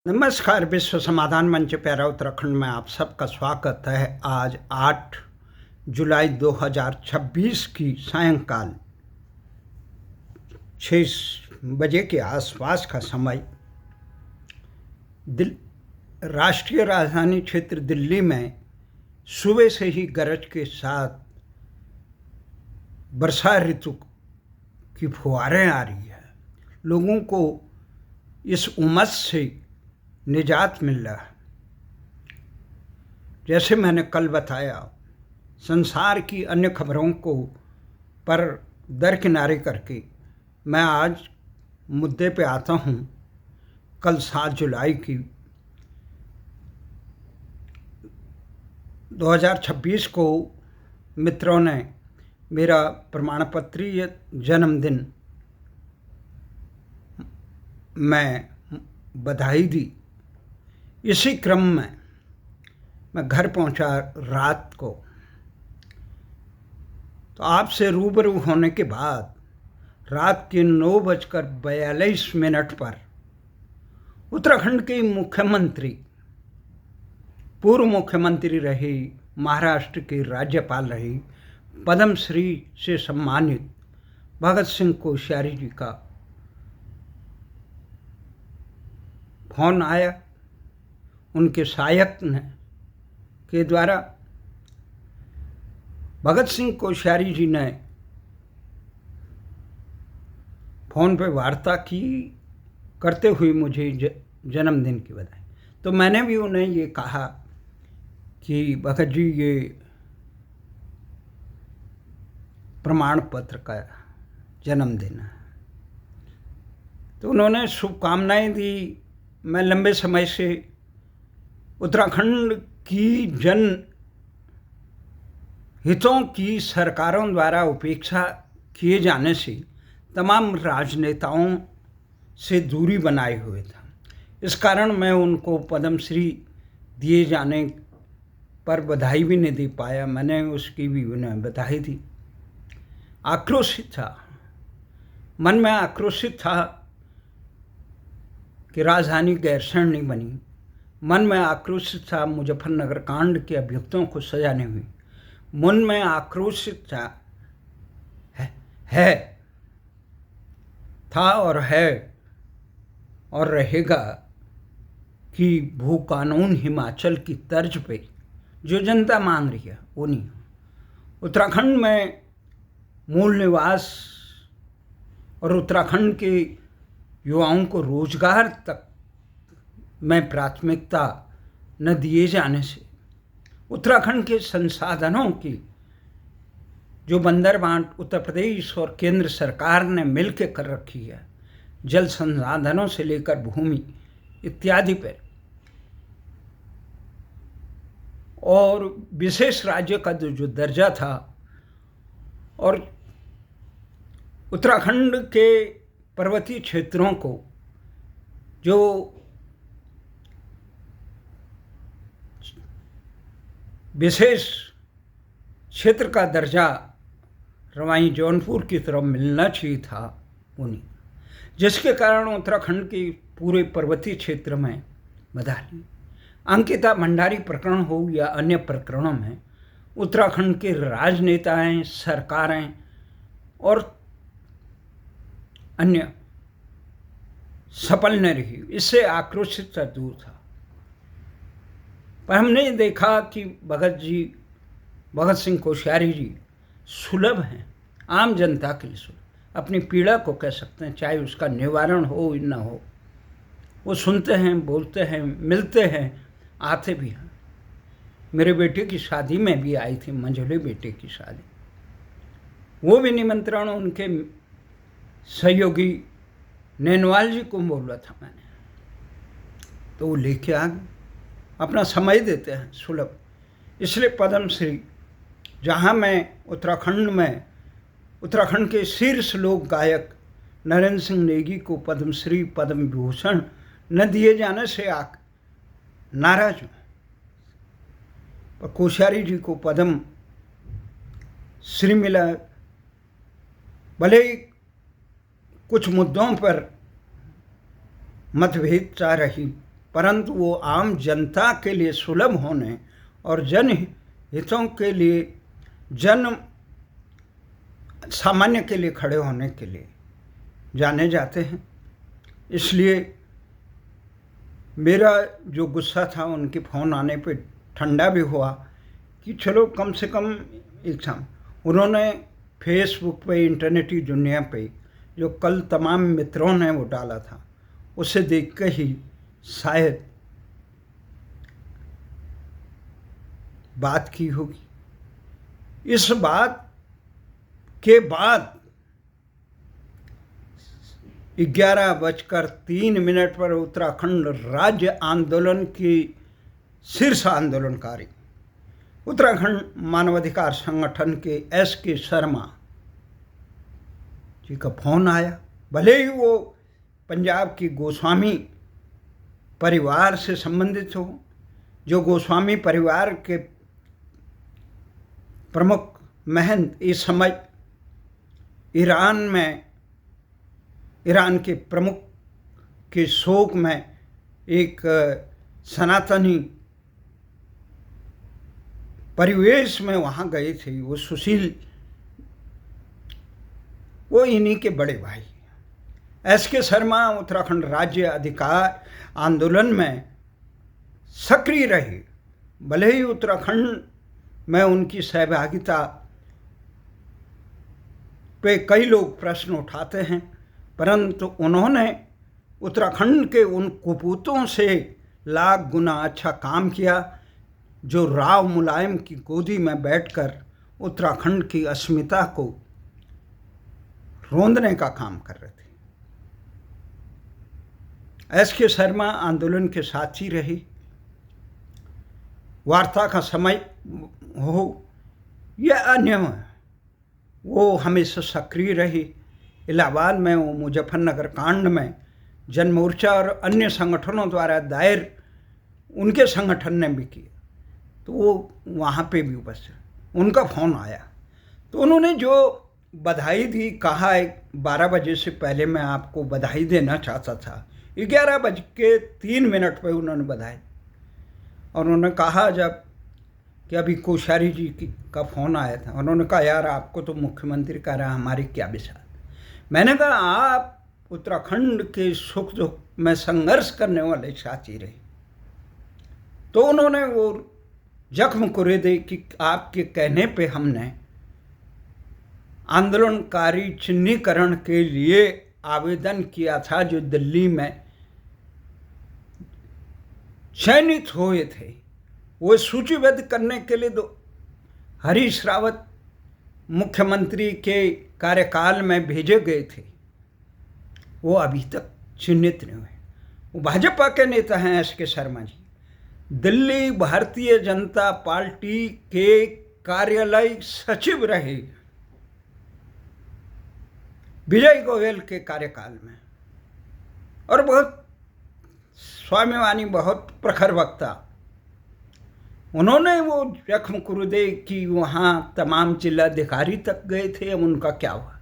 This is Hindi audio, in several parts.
नमस्कार। विश्व समाधान मंच प्यारा उत्तराखंड में आप सबका स्वागत है। आज 8 जुलाई 2026 की सायंकाल 6 बजे के आसपास का समय राष्ट्रीय राजधानी क्षेत्र दिल्ली में सुबह से ही गरज के साथ वर्षा ऋतु की फुहारें आ रही है। लोगों को इस उमस से निजात मिल रहा है। जैसे मैंने कल बताया, संसार की अन्य खबरों को पर दरकिनारे करके मैं आज मुद्दे पे आता हूँ। कल 7 जुलाई की 2026 को मित्रों ने मेरा प्रमाणपत्रीय जन्मदिन में बधाई दी। इसी क्रम में मैं घर पहुंचा रात को, तो आपसे रूबरू होने के बाद रात के 9:42 पर उत्तराखंड के मुख्यमंत्री, पूर्व मुख्यमंत्री रही, महाराष्ट्र के राज्यपाल रही, पद्मश्री से सम्मानित भगत सिंह कोश्यारी जी का फोन आया। उनके सहायक के द्वारा भगत सिंह कोश्यारी जी ने फोन पे वार्ता की, करते हुए मुझे जन्मदिन की बधाई। तो मैंने भी उन्हें ये कहा कि भगत जी, ये प्रमाण पत्र का जन्मदिन है। तो उन्होंने शुभकामनाएं दी। मैं लंबे समय से उत्तराखंड की जन हितों की सरकारों द्वारा उपेक्षा किए जाने से तमाम राजनेताओं से दूरी बनाए हुए था। इस कारण मैं उनको पद्मश्री दिए जाने पर बधाई भी नहीं दे पाया। मैंने उसकी भी उन्हें बधाई दी। आक्रोशित था, मन में आक्रोशित था कि राजधानी गैरसैंण नहीं बनी। मन में आक्रोशित था मुजफ्फरनगर कांड के अभियुक्तों को सजा नहीं हुई। मन में आक्रोशित था और रहेगा कि भू कानून हिमाचल की तर्ज पे जो जनता मांग रही है वो नहीं। उत्तराखंड में मूल निवास और उत्तराखंड के युवाओं को रोजगार तक में प्राथमिकता न दिए जाने से उत्तराखंड के संसाधनों की जो बंदरबांट उत्तर प्रदेश और केंद्र सरकार ने मिलकर कर रखी है, जल संसाधनों से लेकर भूमि इत्यादि पर, और विशेष राज्य का जो दर्जा था, और उत्तराखंड के पर्वतीय क्षेत्रों को जो विशेष क्षेत्र का दर्जा रवाई जौनपुर की तरफ मिलना चाहिए था, उन्हीं, जिसके कारण उत्तराखंड के पूरे पर्वतीय क्षेत्र में बदहाली, अंकिता भंडारी प्रकरण हो या अन्य प्रकरणों में उत्तराखंड के राजनेताएं, सरकारें और अन्य सफल न रही। इससे आक्रोशित सा दूर था। पर हमने देखा कि भगत सिंह कोश्यारी जी सुलभ हैं, आम जनता के लिए सुलभ। अपनी पीड़ा को कह सकते हैं, चाहे उसका निवारण हो या न हो, वो सुनते हैं, बोलते हैं, मिलते हैं, आते भी हैं। मेरे बेटे की शादी में भी आई थी, मंझले बेटे की शादी, वो भी निमंत्रण उनके सहयोगी नैनवाल जी को बोला था मैंने, तो वो लेके आ गए। अपना समय देते हैं, सुलभ। इसलिए पद्मश्री, जहाँ मैं उत्तराखंड के शीर्ष लोक गायक नरेंद्र सिंह नेगी को पद्मश्री, पद्म विभूषण न दिए जाने से नाराज हूँ, पर कोश्यारी जी को पद्म श्री मिला। भले ही कुछ मुद्दों पर मतभेद रही, परंतु वो आम जनता के लिए सुलभ होने और जन हितों के लिए, जन सामान्य के लिए खड़े होने के लिए जाने जाते हैं। इसलिए मेरा जो गुस्सा था उनके फ़ोन आने पे ठंडा भी हुआ कि चलो कम से कम एक शाम उन्होंने फेसबुक पे, इंटरनेटी दुनिया पे जो कल तमाम मित्रों ने वो डाला था, उसे देख कर ही शायद बात की होगी। इस बात के बाद 11:03 पर उत्तराखंड राज्य आंदोलन की शीर्ष आंदोलनकारी उत्तराखंड मानवाधिकार संगठन के SK शर्मा जी का फोन आया। भले ही वो पंजाब की गोस्वामी परिवार से संबंधित हो, जो गोस्वामी परिवार के प्रमुख महंत इस समय ईरान के प्रमुख के शोक में एक सनातनी परिवेश में वहाँ गए थे। वो सुशील, वो इन्हीं के बड़े भाई SK शर्मा उत्तराखंड राज्य अधिकार आंदोलन में सक्रिय रहे। भले ही उत्तराखंड में उनकी सहभागिता पे कई लोग प्रश्न उठाते हैं, परंतु उन्होंने उत्तराखंड के उन कुपूतों से लाख गुना अच्छा काम किया जो राव मुलायम की गोदी में बैठकर उत्तराखंड की अस्मिता को रोंदने का काम कर रहे थे। SK शर्मा आंदोलन के साथी रही। वार्ता का समय हो या अन्य, वो हमेशा सक्रिय रही। इलाहाबाद में वो मुजफ्फरनगर कांड में जनमोर्चा और अन्य संगठनों द्वारा दायर उनके संगठन ने भी किया, तो वो वहाँ पे भी उपस्थित। उनका फ़ोन आया तो उन्होंने जो बधाई दी, कहा 12 बजे से पहले मैं आपको बधाई देना चाहता था। 11:03 पे उन्होंने बधाई, और उन्होंने कहा जब कि अभी कोश्यारी जी का फ़ोन आया था, उन्होंने कहा यार आपको तो मुख्यमंत्री कह रहा, हमारी क्या विचार। मैंने कहा आप उत्तराखंड के सुख दुख में संघर्ष करने वाले साथी रहे। तो उन्होंने वो जख्म कुरेदे कि आपके कहने पे हमने आंदोलनकारी चिन्हीकरण के लिए आवेदन किया था, जो दिल्ली में चयनित हुए थे, वो सूचीबद्ध करने के लिए हरीश रावत मुख्यमंत्री के कार्यकाल में भेजे गए थे, वो अभी तक चिन्हित नहीं हुए। वो भाजपा के नेता हैं SK शर्मा जी। दिल्ली भारतीय जनता पार्टी के कार्यालय सचिव रहे विजय गोयल के कार्यकाल में, और बहुत स्वाभिमानी, बहुत प्रखर वक्ता। उन्होंने वो जख्म कुरेदे कि वहाँ तमाम जिलाधिकारी तक गए थे, अब उनका क्या हुआ।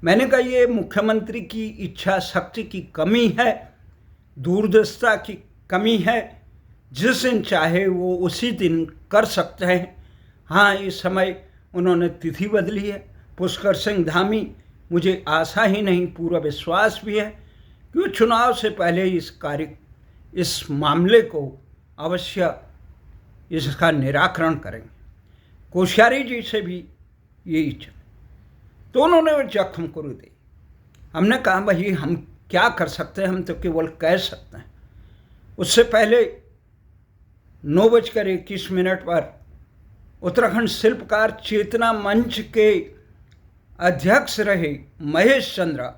मैंने कहा ये मुख्यमंत्री की इच्छा शक्ति की कमी है, दूरदर्शिता की कमी है। जिस दिन चाहे वो उसी दिन कर सकते हैं। हाँ, इस समय उन्होंने तिथि बदली है। पुष्कर सिंह धामी, मुझे आशा ही नहीं पूरा विश्वास भी है कि वो चुनाव से पहले इस मामले को अवश्य इसका निराकरण करेंगे। कोश्यारी जी से भी ये इच्छा। तो उन्होंने वो जख्म कुरेदे। हमने कहा भाई हम क्या कर सकते हैं, हम तो केवल कह सकते हैं। उससे पहले 9:21 पर उत्तराखंड शिल्पकार चेतना मंच के अध्यक्ष रहे महेश चंद्रा,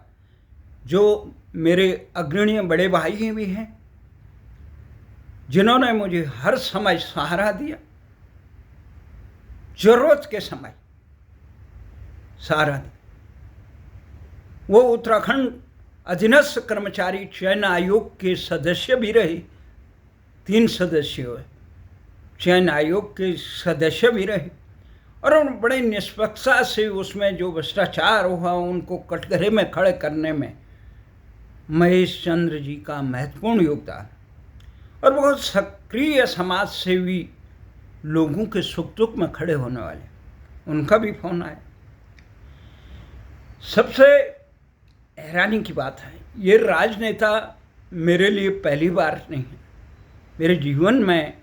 जो मेरे अग्रणी बड़े भाई भी हैं, जिन्होंने मुझे हर समय सहारा दिया, जरूरत के समय सहारा दिया। वो उत्तराखंड अधीनस्थ कर्मचारी चयन आयोग के सदस्य भी रहे। 3 सदस्य चयन आयोग के सदस्य भी रहे, और उन बड़े निष्पक्षता से उसमें जो भ्रष्टाचार हुआ उनको कटघरे में खड़े करने में महेश चंद्र जी का महत्वपूर्ण योगदान। और बहुत सक्रिय समाज सेवी लोगों के सुख दुख में खड़े होने वाले, उनका भी फोन आया। सबसे हैरानी की बात है, ये राजनेता मेरे लिए पहली बार नहीं है। मेरे जीवन में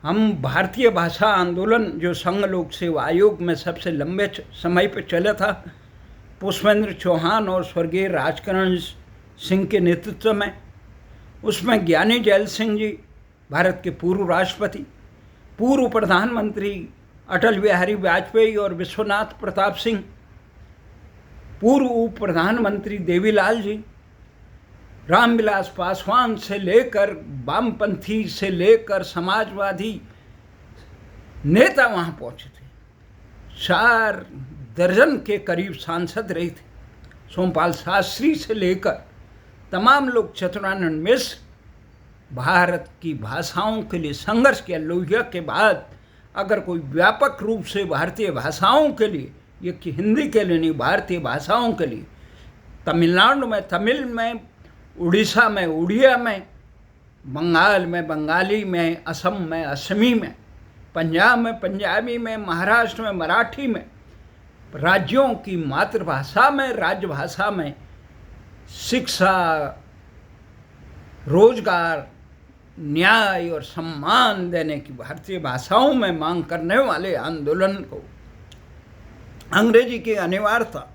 हम भारतीय भाषा आंदोलन जो संघ लोक सेवा आयोग में सबसे लंबे समय पर चला था, पुष्पेंद्र चौहान और स्वर्गीय राजकरण सिंह के नेतृत्व में, उसमें ज्ञानी जैल सिंह जी, भारत के पूर्व राष्ट्रपति, पूर्व प्रधानमंत्री अटल बिहारी वाजपेयी और विश्वनाथ प्रताप सिंह, पूर्व उप प्रधानमंत्री देवीलाल जी, रामविलास पासवान से लेकर वामपंथी से लेकर समाजवादी नेता वहाँ पहुँचे थे। 4 दर्जन के करीब सांसद रहे थे। सोमपाल शास्त्री से लेकर तमाम लोग, चतुरानंद मिश्र, भारत की भाषाओं के लिए संघर्ष किया। लोहिया के बाद अगर कोई व्यापक रूप से भारतीय भाषाओं के लिए, ये कि हिंदी के लिए नहीं, भारतीय भाषाओं के लिए, तमिलनाडु में तमिल में, उड़ीसा में उड़िया में, बंगाल में बंगाली में, असम में असमी में, पंजाब में पंजाबी में, महाराष्ट्र में मराठी में, राज्यों की मातृभाषा में, राजभाषा में शिक्षा, रोजगार, न्याय और सम्मान देने की भारतीय भाषाओं में मांग करने वाले आंदोलन को अंग्रेजी की अनिवार्यता,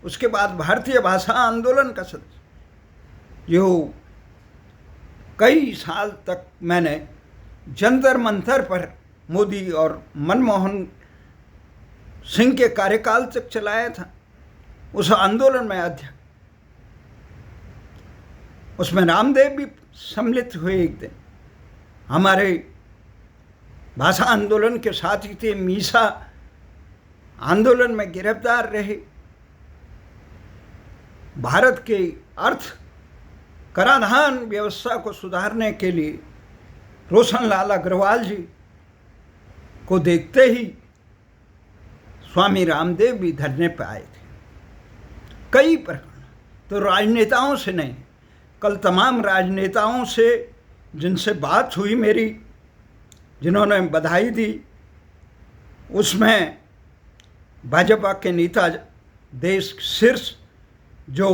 उसके बाद भारतीय भाषा आंदोलन का सदस्य, जो कई साल तक मैंने जंतर मंतर पर मोदी और मनमोहन सिंह के कार्यकाल तक चलाया था। उस आंदोलन में अध्यक्ष, उसमें रामदेव भी सम्मिलित हुए। एक दिन हमारे भाषा आंदोलन के साथी थे, मीसा आंदोलन में गिरफ्तार रहे। भारत के अर्थ कराधान व्यवस्था को सुधारने के लिए रोशनलाल अग्रवाल जी को देखते ही स्वामी रामदेव भी धरने पर आए थे। कई प्रकरण तो राजनेताओं से नहीं, कल तमाम राजनेताओं से जिनसे बात हुई मेरी, जिन्होंने बधाई दी, उसमें भाजपा के नेता देश शीर्ष जो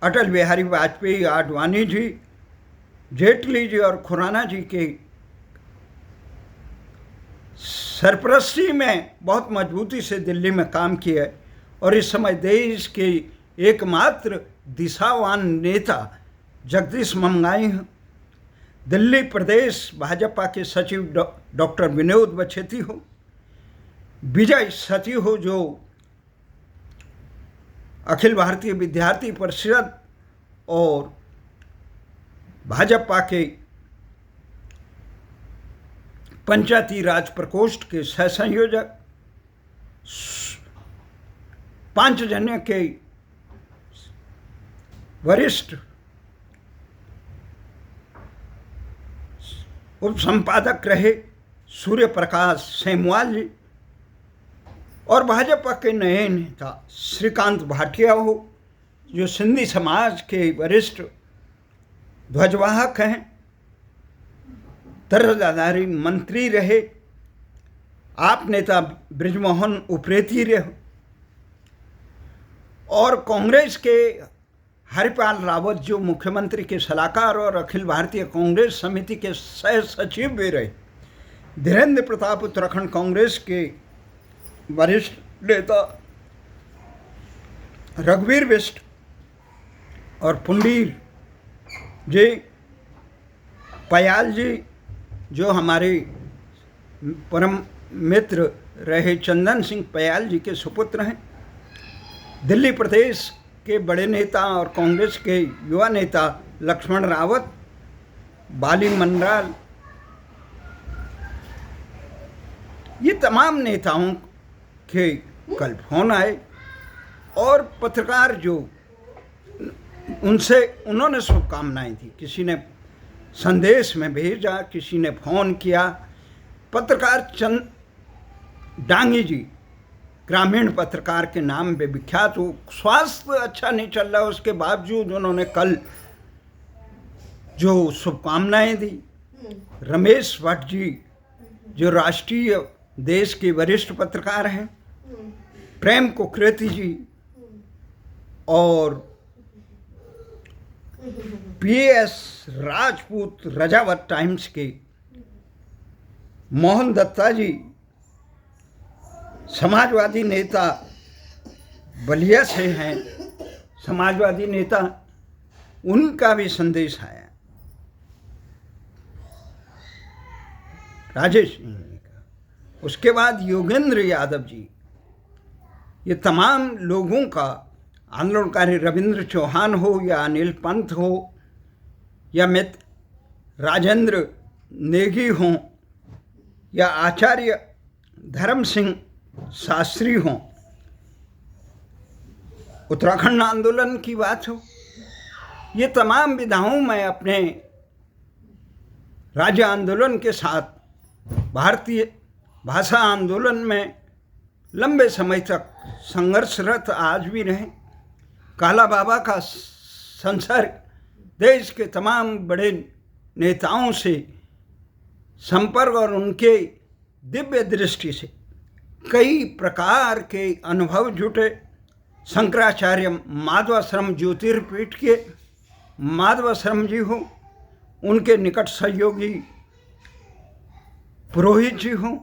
अटल बिहारी वाजपेयी, आडवाणी जी, जेटली जी और खुराना जी के सरपरस्ती में बहुत मजबूती से दिल्ली में काम किया और इस समय देश के एकमात्र दिशावान नेता जगदीश मंगाई हैं। दिल्ली प्रदेश भाजपा के सचिव डॉक्टर विनोद बछेती हो, विजय सती हो जो अखिल भारतीय विद्यार्थी परिषद और भाजपा के पंचायती राज प्रकोष्ठ के सह संयोजक, 5 जने के वरिष्ठ उप संपादक रहे सूर्य प्रकाश सेमवाल जी, और भाजपा के नए नेता श्रीकांत भाटिया हो जो सिंधी समाज के वरिष्ठ ध्वजवाहक हैं, दर्जाधारी मंत्री रहे, आप नेता ब्रिजमोहन उप्रेती रहे, और कांग्रेस के हरिपाल रावत जो मुख्यमंत्री के सलाहकार और अखिल भारतीय कांग्रेस समिति के सह सचिव भी रहे, धीरेन्द्र प्रताप उत्तराखंड कांग्रेस के वरिष्ठ नेता, रघुवीर बिष्ट और पुंडीर जी, पयाल जी जो हमारे परम मित्र रहे चंदन सिंह पयाल जी के सुपुत्र हैं, दिल्ली प्रदेश के बड़े नेता और कांग्रेस के युवा नेता लक्ष्मण रावत, बाली मंडल, ये तमाम नेताओं के कल फोन आए और पत्रकार जो उन्होंने शुभकामनाएं दी, किसी ने संदेश में भेजा, किसी ने फ़ोन किया। पत्रकार चंद डांगी जी ग्रामीण पत्रकार के नाम पे विख्यात हो, स्वास्थ्य अच्छा नहीं चल रहा, उसके बावजूद उन्होंने कल जो शुभकामनाएं दी। रमेश भट्ट जी जो राष्ट्रीय देश के वरिष्ठ पत्रकार हैं, प्रेम कुकरेती जी और PS राजपूत रजावत टाइम्स के मोहन दत्ता जी, समाजवादी नेता बलिया से हैं, समाजवादी नेता, उनका भी संदेश आया। राजेश सिंह का, उसके बाद योगेंद्र यादव जी, ये तमाम लोगों का, आंदोलनकारी रविंद्र चौहान हो या अनिल पंत हो या मित्र राजेंद्र नेगी हों या आचार्य धर्म सिंह शास्त्री हों, उत्तराखंड आंदोलन की बात हो, ये तमाम विधाओं में अपने राज्य आंदोलन के साथ भारतीय भाषा आंदोलन में लंबे समय तक संघर्षरत आज भी रहे। काला बाबा का संसर्ग देश के तमाम बड़े नेताओं से संपर्क और उनके दिव्य दृष्टि से कई प्रकार के अनुभव जुटे। शंकराचार्य माधवाश्रम ज्योतिर्पीठ के माधवाश्रम जी हो, उनके निकट सहयोगी पुरोहित जी हों,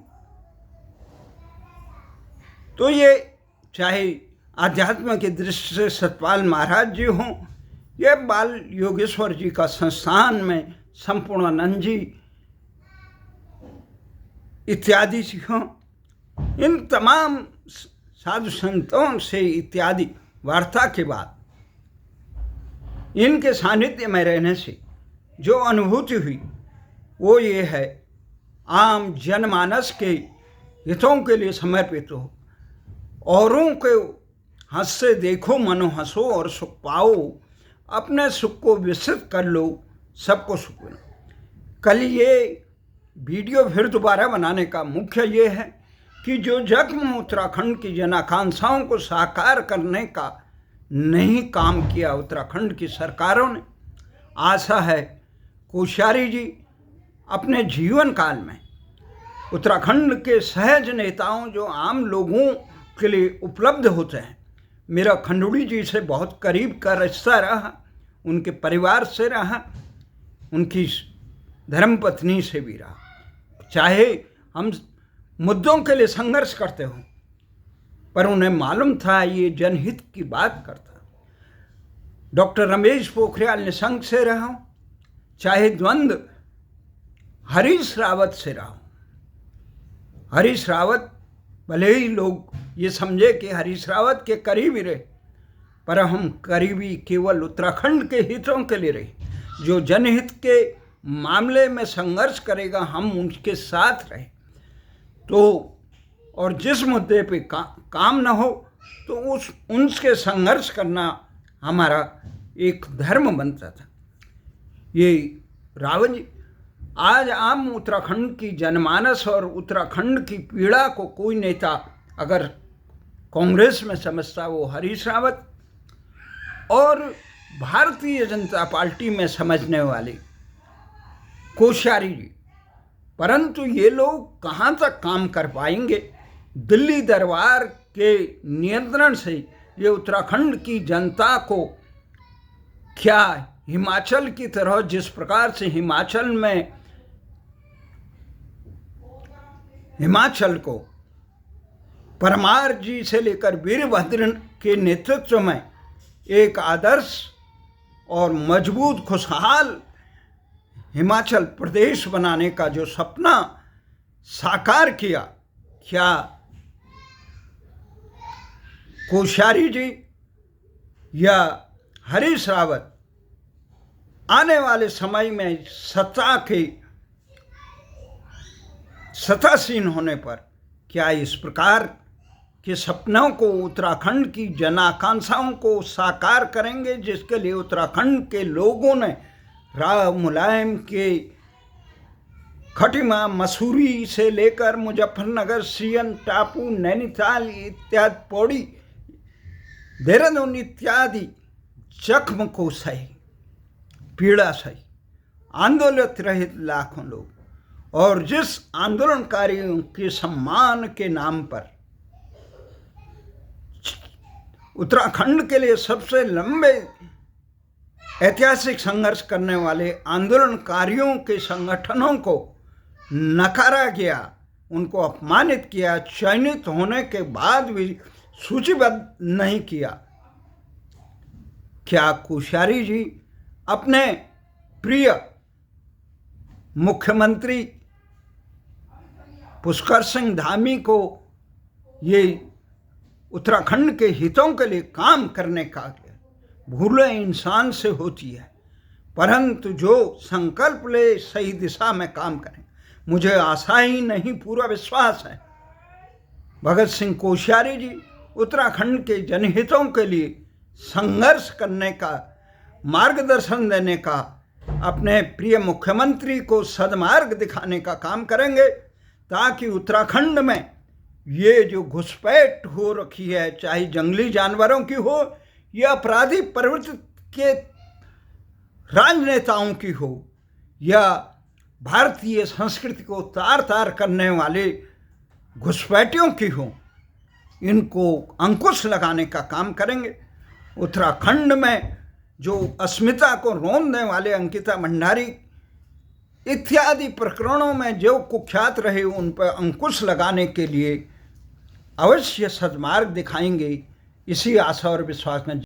तो ये चाहे आध्यात्म की दृष्टि से सतपाल महाराज जी हों या बाल योगेश्वर जी का संस्थान में संपूर्णानंद जी इत्यादि जी हों, इन तमाम साधु संतों से इत्यादि वार्ता के बाद इनके सानिध्य में रहने से जो अनुभूति हुई वो ये है, आम जनमानस के हितों के लिए समर्पित हो, औरों के हंस से देखो मनो हंसो और सुख पाओ, अपने सुख को विस्तृत कर लो, सबको सुख मिलो। कल ये वीडियो फिर दोबारा बनाने का मुख्य ये है कि जो जख्म उत्तराखंड की जन आकांक्षाओं को साकार करने का नहीं काम किया उत्तराखंड की सरकारों ने, आशा है कोश्यारी जी अपने जीवन काल में उत्तराखंड के सहज नेताओं जो आम लोगों के लिए उपलब्ध होते हैं, मेरा खंडूड़ी जी से बहुत करीब का रिश्ता रहा, उनके परिवार से रहा, उनकी धर्मपत्नी से भी रहा, चाहे हम मुद्दों के लिए संघर्ष करते हो, पर उन्हें मालूम था ये जनहित की बात करता। डॉक्टर रमेश पोखरियाल निशंक से रहा, चाहे द्वंद्व हरीश रावत से रहा। हरीश रावत भले ही लोग ये समझे कि हरीश रावत के करीबी रहे, पर हम करीबी केवल उत्तराखंड के हितों के लिए रहे। जो जनहित के मामले में संघर्ष करेगा हम उनके साथ रहे, तो और जिस मुद्दे पे काम न हो तो उनके संघर्ष करना हमारा एक धर्म बनता था। ये रावत जी, आज आम उत्तराखंड की जनमानस और उत्तराखंड की पीड़ा को कोई नेता अगर कांग्रेस में समझता वो हरीश रावत, और भारतीय जनता पार्टी में समझने वाले कोश्यारी जी, परंतु ये लोग कहाँ तक काम कर पाएंगे। दिल्ली दरबार के नियंत्रण से ये उत्तराखंड की जनता को क्या हिमाचल की तरह, जिस प्रकार से हिमाचल को परमार जी से लेकर वीरभद्र के नेतृत्व में एक आदर्श और मजबूत खुशहाल हिमाचल प्रदेश बनाने का जो सपना साकार किया, क्या कोश्यारी जी या हरीश रावत आने वाले समय में सत्तासीन होने पर क्या इस प्रकार के सपनों को, उत्तराखंड की जन आकांक्षाओं को साकार करेंगे, जिसके लिए उत्तराखंड के लोगों ने राव मुलायम के खटिमा, मसूरी से लेकर मुजफ्फरनगर, सियन टापू, नैनीताल इत्यादि, पौड़ी, देहरादून इत्यादि जख्म को सही, पीड़ा सही, आंदोलित रहे लाखों लोग। और जिस आंदोलनकारियों के सम्मान के नाम पर उत्तराखंड के लिए सबसे लंबे ऐतिहासिक संघर्ष करने वाले आंदोलनकारियों के संगठनों को नकारा गया, उनको अपमानित किया, चयनित होने के बाद भी सूचीबद्ध नहीं किया, क्या कोश्यारी जी अपने प्रिय मुख्यमंत्री पुष्कर सिंह धामी को ये उत्तराखंड के हितों के लिए काम करने का भूलें इंसान से होती है, परंतु जो संकल्प ले सही दिशा में काम करें। मुझे आशा ही नहीं, पूरा विश्वास है भगत सिंह कोश्यारी जी उत्तराखंड के जनहितों के लिए संघर्ष करने का, मार्गदर्शन देने का, अपने प्रिय मुख्यमंत्री को सदमार्ग दिखाने का काम करेंगे, ताकि उत्तराखंड में ये जो घुसपैठ हो रखी है, चाहे जंगली जानवरों की हो या अपराधी प्रवृत्ति के राजनेताओं की हो या भारतीय संस्कृति को तार तार करने वाले घुसपैठियों की हो, इनको अंकुश लगाने का काम करेंगे। उत्तराखंड में जो अस्मिता को रोंदने वाले अंकिता भंडारी इत्यादि प्रकरणों में जो कुख्यात रहे, उन पर अंकुश लगाने के लिए अवश्य सदमार्ग दिखाएंगे। इसी आशा और विश्वास में